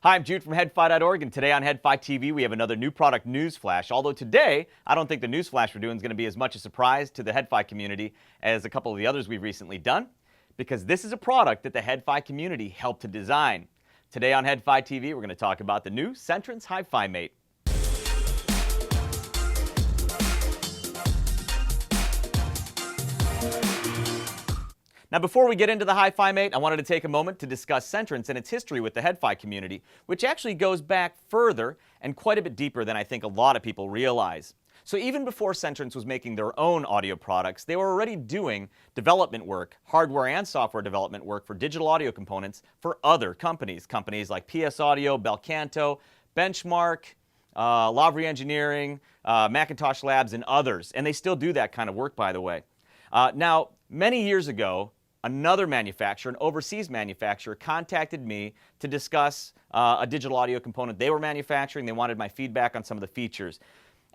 Hi, I'm Jude from HeadFi.org, and today on HeadFi TV we have another new product news flash. Although today, I don't think the news flash we're doing is going to be as much a surprise to the HeadFi community as a couple of the others we've recently done, because this is a product that the HeadFi community helped to design. Today on HeadFi TV, we're going to talk about the new CEntrance HiFi-M8. Now, before we get into the HiFi-M8, I wanted to take a moment to discuss CEntrance and its history with the HeadFi community, which actually goes back further and quite a bit deeper than I think a lot of people realize. So even before CEntrance was making their own audio products, they were already doing development work, hardware and software development work for digital audio components for other companies. Companies like PS Audio, Belcanto, Benchmark, Lavry Engineering, Macintosh Labs, and others. And they still do that kind of work, by the way. Now, many years ago, another manufacturer, an overseas manufacturer, contacted me to discuss a digital audio component they were manufacturing. They wanted my feedback on some of the features.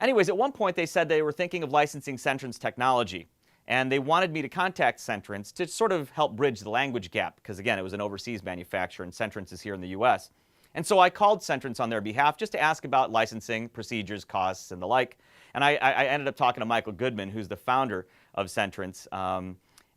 Anyways, at one point they said they were thinking of licensing CEntrance technology, and they wanted me to contact CEntrance to sort of help bridge the language gap, because again, it was an overseas manufacturer and CEntrance is here in the US. And so I called CEntrance on their behalf just to ask about licensing, procedures, costs, and the like. And I ended up talking to Michael Goodman, who's the founder of CEntrance.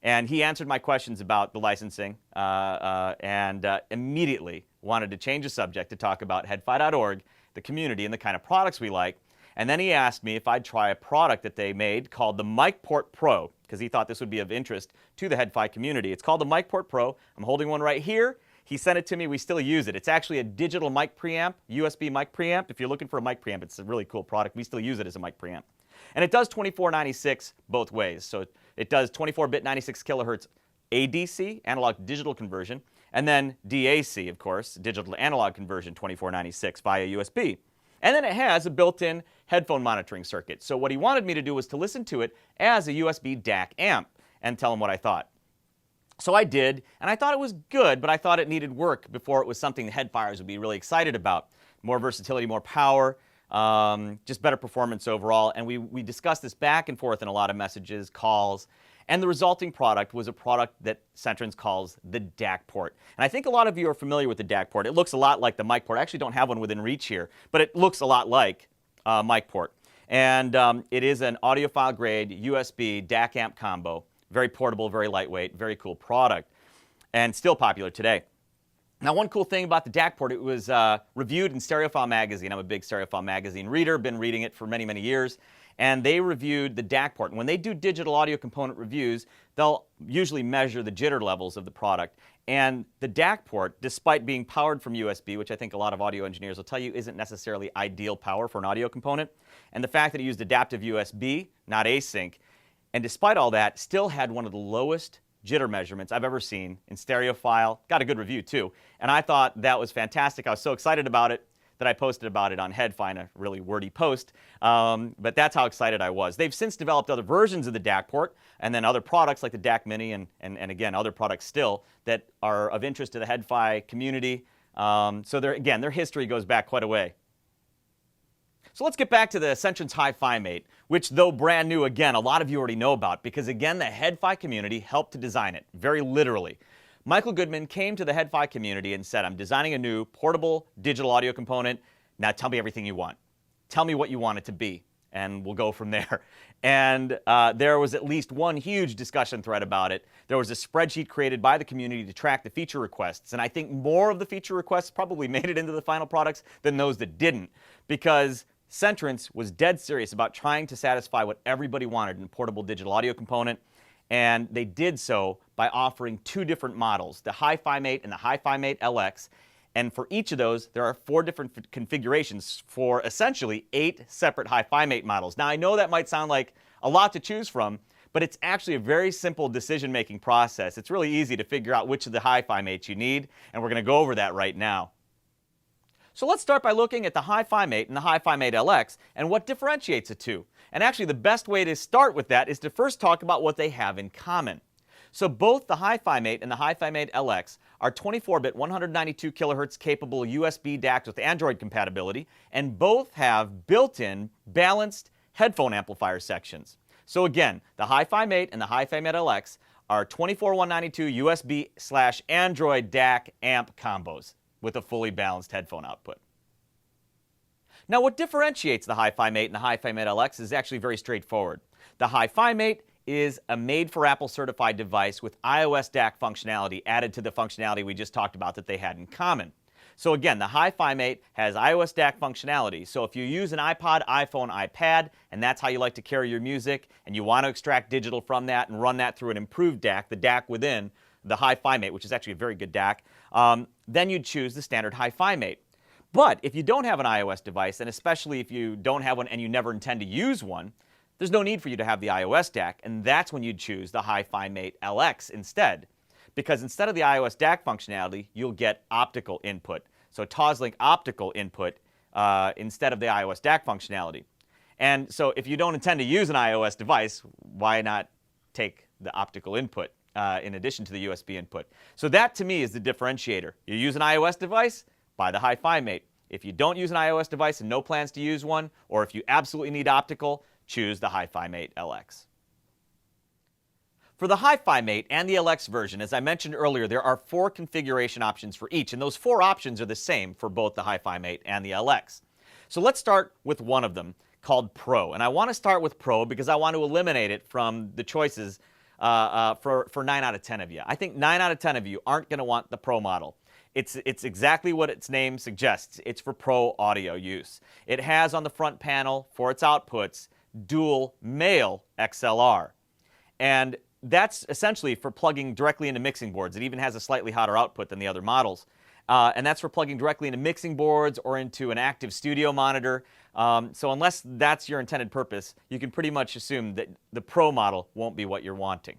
And he answered my questions about the licensing and immediately wanted to change the subject to talk about HeadFi.org, the community, and the kind of products we like. And then he asked me if I'd try a product that they made called the Mic Port Pro, because he thought this would be of interest to the HeadFi community. It's called the Mic Port Pro. I'm holding one right here. He sent it to me. We still use it. It's actually a digital mic preamp, USB mic preamp. If you're looking for a mic preamp, it's a really cool product. We still use it as a mic preamp. And it does 2496 both ways. So it does 24-bit 96 kilohertz ADC, analog to digital conversion, and then DAC, of course, digital to analog conversion 2496 via USB. And then it has a built-in headphone monitoring circuit. So what he wanted me to do was to listen to it as a USB DAC amp and tell him what I thought. So I did, and I thought it was good, but I thought it needed work before it was something the headfires would be really excited about. More versatility, more power, just better performance overall. And we discussed this back and forth in a lot of messages, calls, and the resulting product was a product that CEntrance calls the Dac Port. And I think a lot of you are familiar with the Dac Port. It looks a lot like the mic port. I actually don't have one within reach here, but it looks a lot like mic port. And it is an audiophile grade USB DAC amp combo. Very portable, very lightweight, very cool product, and still popular today. Now, one cool thing about the Dac Port, it was reviewed in Stereophile magazine. I'm a big Stereophile magazine reader, been reading it for many, many years. And they reviewed the Dac Port. And when they do digital audio component reviews, they'll usually measure the jitter levels of the product. And the Dac Port, despite being powered from USB, which I think a lot of audio engineers will tell you isn't necessarily ideal power for an audio component, and the fact that it used adaptive USB, not async, and despite all that, still had one of the lowest jitter measurements I've ever seen in Stereophile. Got a good review too. And I thought that was fantastic. I was so excited about it that I posted about it on HeadFi in a really wordy post. But that's how excited I was. They've since developed other versions of the Dac Port and then other products like the Dac Mini and again, other products still that are of interest to the HeadFi community. So their history goes back quite a way. So let's get back to the CEntrance HiFi-M8, which, though brand new, again, a lot of you already know about because, again, the HeadFi community helped to design it, very literally. Michael Goodman came to the HeadFi community and said, I'm designing a new portable digital audio component. Now tell me everything you want. Tell me what you want it to be, and we'll go from there. And there was at least one huge discussion thread about it. There was a spreadsheet created by the community to track the feature requests. And I think more of the feature requests probably made it into the final products than those that didn't, because CEntrance was dead serious about trying to satisfy what everybody wanted in a portable digital audio component, and they did so by offering two different models, the HiFi-M8 and the HiFi-M8 LX, and for each of those, there are 4 different configurations for essentially 8 separate HiFi-M8 models. Now, I know that might sound like a lot to choose from, but it's actually a very simple decision-making process. It's really easy to figure out which of the HiFi-M8s you need, and we're going to go over that right now. So let's start by looking at the HiFi-M8 and the HiFi-M8 LX and what differentiates the two. And actually, the best way to start with that is to first talk about what they have in common. So both the HiFi-M8 and the HiFi-M8 LX are 24-bit 192 kilohertz capable USB DACs with Android compatibility, and both have built-in balanced headphone amplifier sections. So again, the HiFi-M8 and the HiFi-M8 LX are 24-192 USB/Android DAC amp combos. with a fully balanced headphone output. Now, what differentiates the HiFi-M8 and the HiFi-M8 LX is actually very straightforward. The HiFi-M8 is a made-for-Apple certified device with iOS DAC functionality added to the functionality we just talked about that they had in common. So again, the HiFi-M8 has iOS DAC functionality. So if you use an iPod, iPhone, iPad, and that's how you like to carry your music, and you want to extract digital from that and run that through an improved DAC, the DAC within the HiFi-M8, which is actually a very good DAC, then you'd choose the standard HiFi-M8. But if you don't have an iOS device, and especially if you don't have one and you never intend to use one, there's no need for you to have the iOS DAC, and that's when you'd choose the HiFi-M8 LX instead. Because instead of the iOS DAC functionality, you'll get optical input. So Toslink optical input instead of the iOS DAC functionality. And so if you don't intend to use an iOS device, why not take the optical input in addition to the USB input? So that, to me, is the differentiator. You use an iOS device, buy the HiFi-M8. If you don't use an iOS device and no plans to use one, or if you absolutely need optical, choose the HiFi-M8 LX. For the HiFi-M8 and the LX version, as I mentioned earlier, there are 4 configuration options for each, and those 4 options are the same for both the HiFi-M8 and the LX. So let's start with one of them, called Pro. And I want to start with Pro because I want to eliminate it from the choices for 9 out of 10 of you. I think 9 out of 10 of you aren't going to want the Pro model. It's exactly what its name suggests. It's for pro audio use. It has on the front panel, for its outputs, dual male XLR. And that's essentially for plugging directly into mixing boards. It even has a slightly hotter output than the other models. And that's for plugging directly into mixing boards or into an active studio monitor. So unless that's your intended purpose, you can pretty much assume that the Pro model won't be what you're wanting.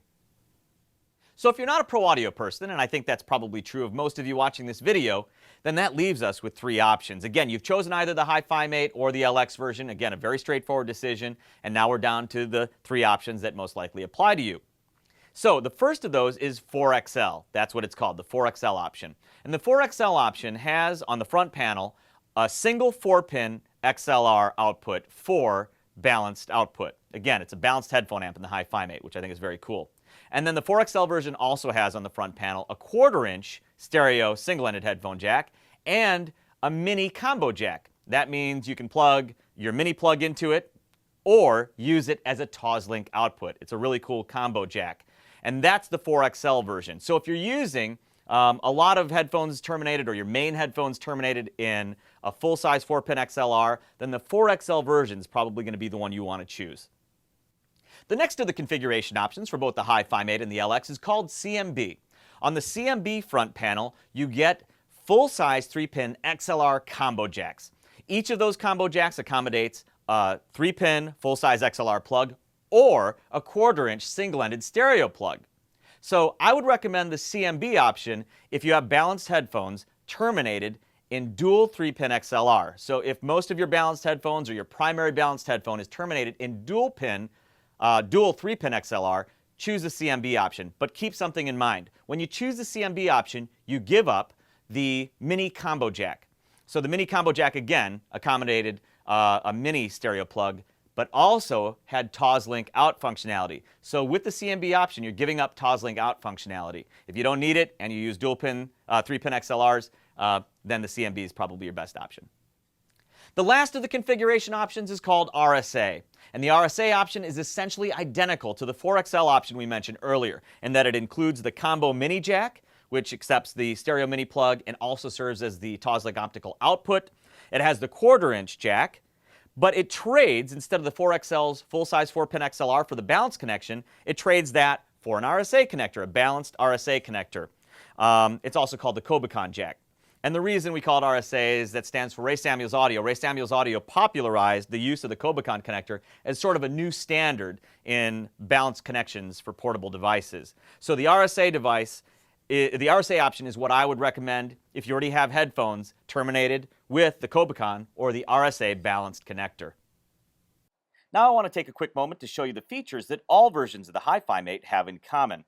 So if you're not a pro audio person, and I think that's probably true of most of you watching this video, then that leaves us with 3 options. Again, you've chosen either the HiFi-M8 or the LX version. Again, a very straightforward decision. And now we're down to the 3 options that most likely apply to you. So the first of those is 4XL. That's what it's called, the 4XL option. And the 4XL option has on the front panel a single 4-pin XLR output for balanced output. Again, it's a balanced headphone amp in the HiFi-M8, which I think is very cool. And then the 4XL version also has on the front panel a 1/4-inch stereo single-ended headphone jack and a mini combo jack. That means you can plug your mini plug into it or use it as a Toslink output. It's a really cool combo jack. And that's the 4XL version. So if you're using a lot of headphones terminated or your main headphones terminated in a full-size 4-pin XLR, then the 4XL version is probably going to be the one you want to choose. The next of the configuration options for both the HiFi-M8 and the LX is called CMB. On the CMB front panel, you get full-size 3-pin XLR combo jacks. Each of those combo jacks accommodates a 3-pin full-size XLR plug or a 1/4-inch single-ended stereo plug. So I would recommend the CMB option if you have balanced headphones terminated in dual 3-pin XLR. So if most of your balanced headphones or your primary balanced headphone is terminated in dual 3-pin XLR, choose the CMB option. But keep something in mind. When you choose the CMB option, you give up the mini combo jack. So the mini combo jack, again, accommodated a mini stereo plug, but also had Toslink out functionality. So with the CMB option, you're giving up Toslink out functionality. If you don't need it and you use dual 3-pin XLRs, then the CMB is probably your best option. The last of the configuration options is called RSA. And the RSA option is essentially identical to the 4XL option we mentioned earlier, in that it includes the combo mini jack, which accepts the stereo mini plug and also serves as the Toslink optical output. It has the 1/4-inch jack, but it trades, instead of the 4XL's full-size 4-pin XLR for the balanced connection, it trades that for an RSA connector, a balanced RSA connector. It's also called the Kobicon jack. And the reason we call it RSA is that stands for Ray Samuels Audio. Ray Samuels Audio popularized the use of the Kobicon connector as sort of a new standard in balanced connections for portable devices. So the RSA option is what I would recommend if you already have headphones terminated with the Kobicon or the RSA balanced connector. Now I want to take a quick moment to show you the features that all versions of the HiFi-M8 have in common.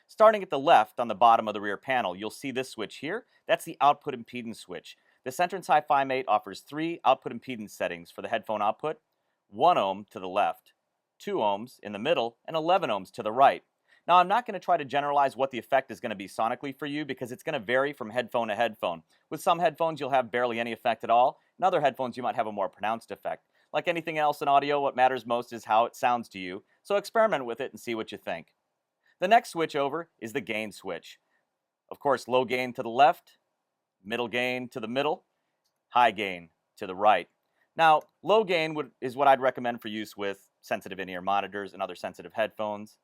Starting at the left on the bottom of the rear panel, you'll see this switch here. That's the output impedance switch. The CEntrance HiFi-M8 offers 3 output impedance settings for the headphone output: 1 ohm to the left, 2 ohms in the middle, and 11 ohms to the right. Now, I'm not going to try to generalize what the effect is going to be sonically for you because it's going to vary from headphone to headphone. With some headphones, you'll have barely any effect at all. In other headphones, you might have a more pronounced effect. Like anything else in audio, what matters most is how it sounds to you, so experiment with it and see what you think. The next switch over is the gain switch. Of course, low gain to the left, middle gain to the middle, high gain to the right. Now, low gain is what I'd recommend for use with sensitive in-ear monitors and other sensitive headphones.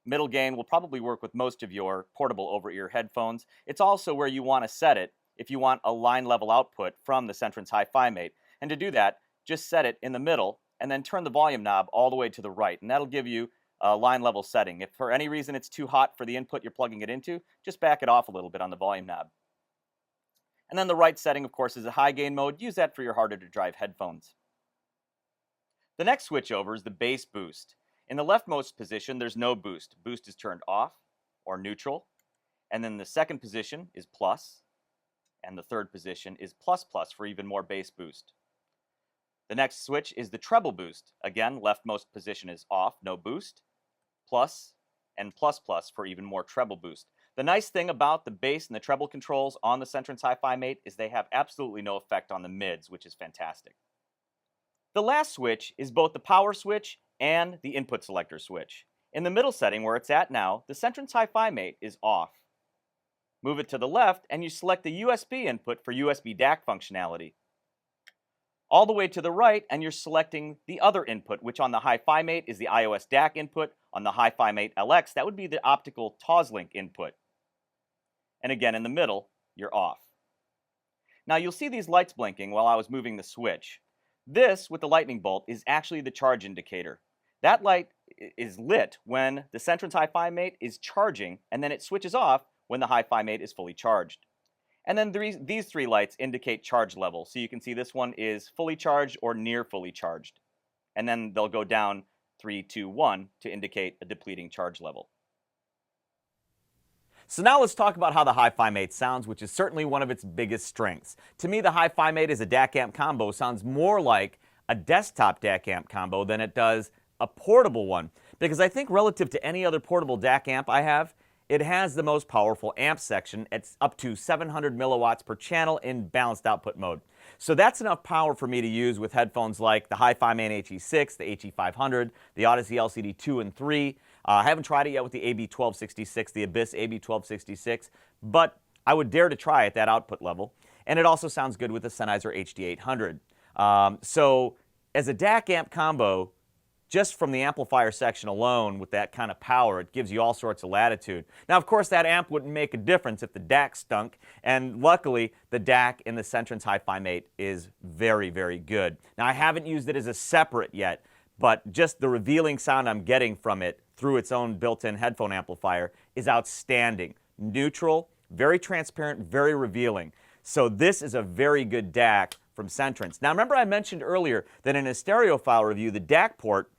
Middle gain will probably work with most of your portable over-ear headphones. It's also where you want to set it if you want a line level output from the CEntrance HiFi-M8. And to do that, just set it in the middle and then turn the volume knob all the way to the right. And that'll give you a line level setting. If for any reason it's too hot for the input you're plugging it into, just back it off a little bit on the volume knob. And then the right setting, of course, is a high gain mode. Use that for your harder to drive headphones. The next switch over is the bass boost. In the leftmost position, there's no boost. Boost is turned off or neutral. And then the second position is plus. And the third position is plus plus for even more bass boost. The next switch is the treble boost. Again, leftmost position is off, no boost. Plus and plus plus for even more treble boost. The nice thing about the bass and the treble controls on the CEntrance HiFi-M8 is they have absolutely no effect on the mids, which is fantastic. The last switch is both the power switch and the input selector switch. In the middle setting where it's at now, the CEntrance HiFi-M8 is off. Move it to the left and you select the USB input for USB DAC functionality. All the way to the right and you're selecting the other input, which on the HiFi-M8 is the iOS DAC input. On the HiFi-M8 LX, that would be the optical Toslink input. And again, in the middle, you're off. Now you'll see these lights blinking while I was moving the switch. This, with the lightning bolt, is actually the charge indicator. That light is lit when the CEntrance HiFi-M8 is charging, and then it switches off when the HiFi-M8 is fully charged. And then these three lights indicate charge level. So you can see this one is fully charged or near fully charged. And then they'll go down 3, 2, 1 to indicate a depleting charge level. So now let's talk about how the HiFi-M8 sounds, which is certainly one of its biggest strengths. To me, the HiFi-M8 as a DAC amp combo sounds more like a desktop DAC amp combo than it does a portable one. Because I think relative to any other portable DAC amp I have, it has the most powerful amp section. It's up to 700 milliwatts per channel in balanced output mode. So that's enough power for me to use with headphones like the HiFi-M8 HE6, the HE500, the Odyssey LCD 2 and 3. I haven't tried it yet with the AB1266, the Abyss AB1266, but I would dare to try at that output level. And it also sounds good with the Sennheiser HD800. So as a DAC amp combo, just from the amplifier section alone with that kind of power, it gives you all sorts of latitude. Now, of course, that amp wouldn't make a difference if the DAC stunk, and luckily, the DAC in the CEntrance HiFi-M8 is very, very good. Now, I haven't used it as a separate yet, but just the revealing sound I'm getting from it through its own built-in headphone amplifier is outstanding. Neutral, very transparent, very revealing. So this is a very good DAC from CEntrance. Now, remember I mentioned earlier that in a stereophile review, the Dac Port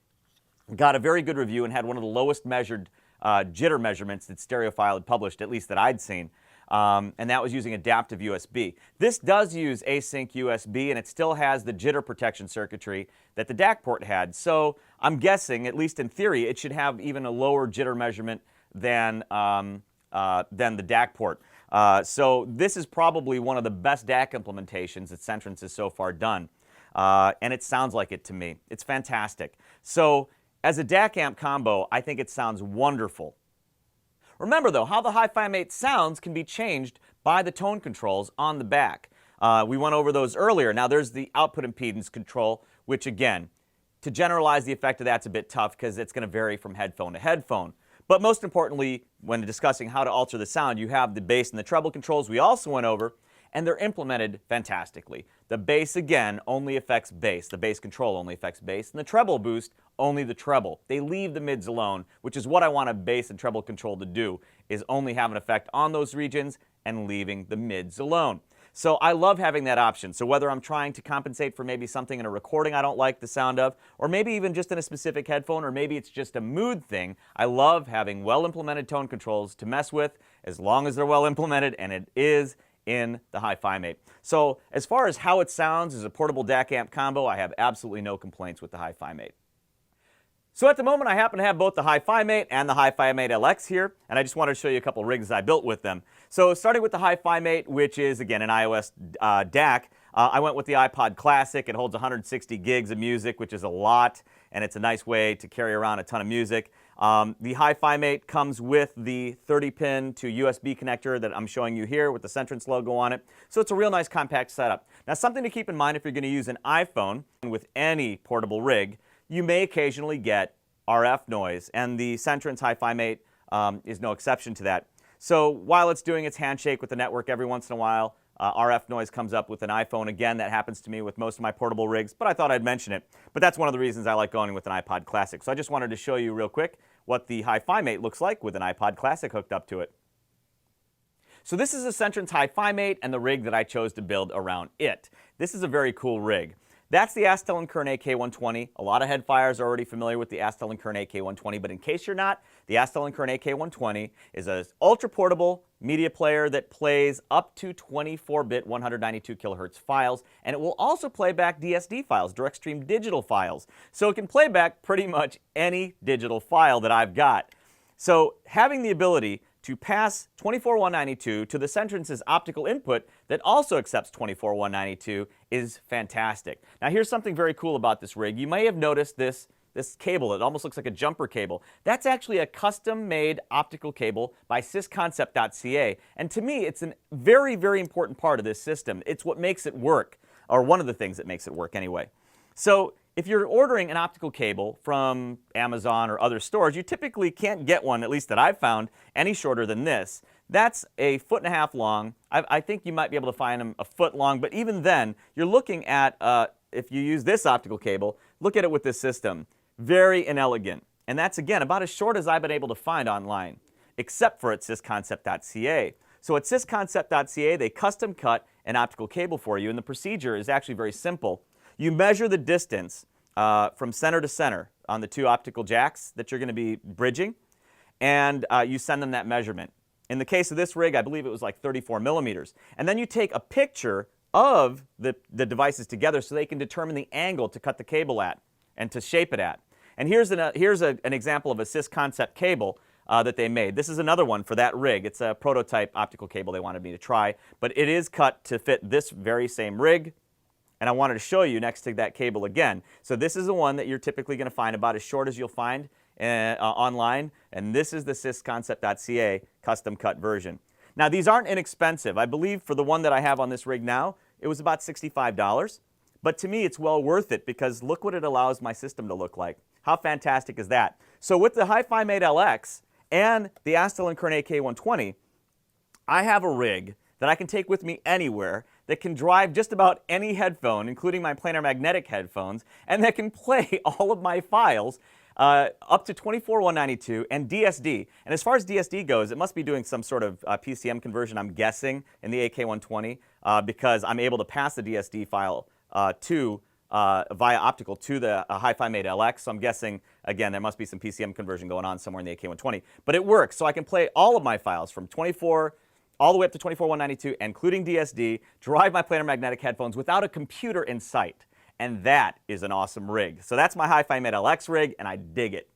got a very good review and had one of the lowest measured jitter measurements that Stereophile had published, at least that I'd seen, and that was using adaptive USB. This does use async USB, and it still has the jitter protection circuitry that the Dac Port had. So I'm guessing, at least in theory, it should have even a lower jitter measurement than the Dac Port. So this is probably one of the best DAC implementations that CEntrance has so far done, and it sounds like it to me. It's fantastic. So as a DAC amp combo, I think it sounds wonderful. Remember, though, how the HiFi-M8 sounds can be changed by the tone controls on the back. We went over those earlier. Now, there's the output impedance control, which, again, to generalize the effect of that's a bit tough because it's going to vary from headphone to headphone. But most importantly, when discussing how to alter the sound, you have the bass and the treble controls we also went over, and they're implemented fantastically. The bass, again, only affects bass. The bass control only affects bass, and the treble boost, only the treble. They leave the mids alone, which is what I want a bass and treble control to do, is only have an effect on those regions and leaving the mids alone. So I love having that option. So whether I'm trying to compensate for maybe something in a recording I don't like the sound of, or maybe even just in a specific headphone, or maybe it's just a mood thing, I love having well-implemented tone controls to mess with as long as they're well implemented, and it is in the HiFi-M8. So as far as how it sounds as a portable DAC amp combo, I have absolutely no complaints with the HiFi-M8. So at the moment, I happen to have both the HiFi-M8 and the HiFi-M8 LX here, and I just wanted to show you a couple rigs I built with them. So starting with the HiFi-M8, which is, again, an iOS DAC, I went with the iPod Classic. It holds 160 gigs of music, which is a lot, and it's a nice way to carry around a ton of music. The HiFi-M8 comes with the 30-pin to USB connector that I'm showing you here with the CEntrance logo on it. So it's a real nice compact setup. Now, something to keep in mind if you're going to use an iPhone with any portable rig, you may occasionally get RF noise, and the CEntrance HiFi-M8 is no exception to that. So while it's doing its handshake with the network every once in a while, RF noise comes up with an iPhone. Again, that happens to me with most of my portable rigs, but I thought I'd mention it. But that's one of the reasons I like going with an iPod Classic. So I just wanted to show you real quick what the HiFi-M8 looks like with an iPod Classic hooked up to it. So this is a CEntrance HiFi-M8 and the rig that I chose to build around it. This is a very cool rig. That's the Astel & Kern AK120. A lot of headfires are already familiar with the Astel & Kern AK120, but in case you're not, the Astel & Kern AK120 is an ultra-portable media player that plays up to 24-bit 192 kilohertz files, and it will also play back DSD files, direct stream digital files. So it can play back pretty much any digital file that I've got. So having the ability to pass 24-192 to the CEntrance's optical input that also accepts 24-192 is fantastic. Now here's something very cool about this rig. You may have noticed this cable. It almost looks like a jumper cable. That's actually a custom-made optical cable by sysconcept.ca. And to me, it's a very, very important part of this system. It's what makes it work, or one of the things that makes it work anyway. So if you're ordering an optical cable from Amazon or other stores, you typically can't get one, at least that I've found, any shorter than this. That's 1.5 feet long. I think you might be able to find them 1 foot long, but even then, you're looking at, if you use this optical cable, look at it with this system. Very inelegant. And that's, again, about as short as I've been able to find online, except for at sysconcept.ca. So at sysconcept.ca, they custom cut an optical cable for you, and the procedure is actually very simple. You measure the distance from center to center on the two optical jacks that you're going to be bridging, and you send them that measurement. In the case of this rig, I believe it was like 34 millimeters. And then you take a picture of the devices together so they can determine the angle to cut the cable at and to shape it at. And here's an example of a sysconcept cable that they made. This is another one for that rig. It's a prototype optical cable they wanted me to try, but it is cut to fit this very same rig. And I wanted to show you next to that cable again. So this is the one that you're typically going to find about as short as you'll find online. And this is the sysconcept.ca custom cut version. Now these aren't inexpensive. I believe for the one that I have on this rig now, it was about $65. But to me, it's well worth it because look what it allows my system to look like. How fantastic is that? So with the HiFi-M8 LX and the Astel & Kern AK120, I have a rig that I can take with me anywhere that can drive just about any headphone, including my planar magnetic headphones, and that can play all of my files up to 24-192 and DSD. And as far as DSD goes, it must be doing some sort of PCM conversion, I'm guessing, in the AK120 because I'm able to pass the DSD file via optical to the HiFi-M8 LX. So I'm guessing, again, there must be some PCM conversion going on somewhere in the AK120. But it works, so I can play all of my files from 24 all the way up to 24-192, including DSD, drive my planar magnetic headphones without a computer in sight. And that is an awesome rig. So that's my HiFi-M8 LX rig, and I dig it.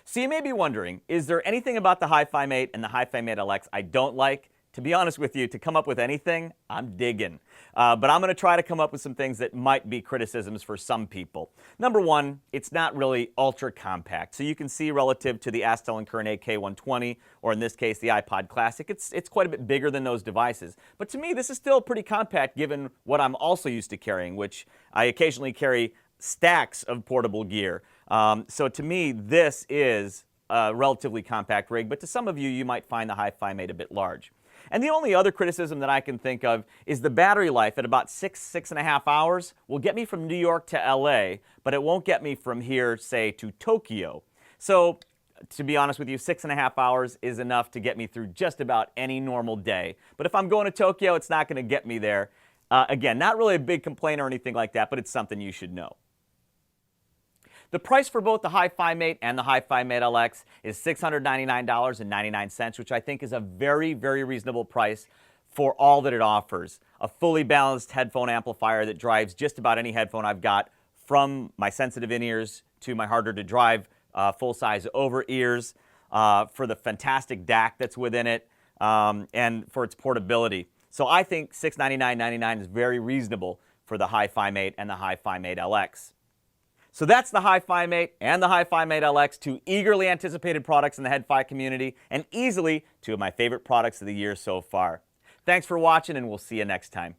So you may be wondering, is there anything about the HiFi-M8 and the HiFi-M8 LX I don't like? To be honest with you, to come up with anything, I'm digging. But I'm going to try to come up with some things that might be criticisms for some people. Number one, it's not really ultra compact. So you can see relative to the Astel & Kern AK120, or in this case, the iPod Classic, it's quite a bit bigger than those devices. But to me, this is still pretty compact given what I'm also used to carrying, which I occasionally carry stacks of portable gear. So to me, this is a relatively compact rig, but to some of you, you might find the HiFi-M8 a bit large. And the only other criticism that I can think of is the battery life at about 6.5 hours will get me from New York to LA, but it won't get me from here, say, to Tokyo. So, to be honest with you, 6.5 hours is enough to get me through just about any normal day. But if I'm going to Tokyo, it's not going to get me there. Again, not really a big complaint or anything like that, but it's something you should know. The price for both the HiFi-M8 and the HiFi-M8 LX is $699.99, which I think is a very, very reasonable price for all that it offers. A fully balanced headphone amplifier that drives just about any headphone I've got, from my sensitive in-ears to my harder to drive full-size over ears, for the fantastic DAC that's within it, and for its portability. So I think $699.99 is very reasonable for the HiFi-M8 and the HiFi-M8 LX. So that's the HiFi-M8 and the HiFi-M8 LX, two eagerly anticipated products in the HeadFi community, and easily two of my favorite products of the year so far. Thanks for watching, and we'll see you next time.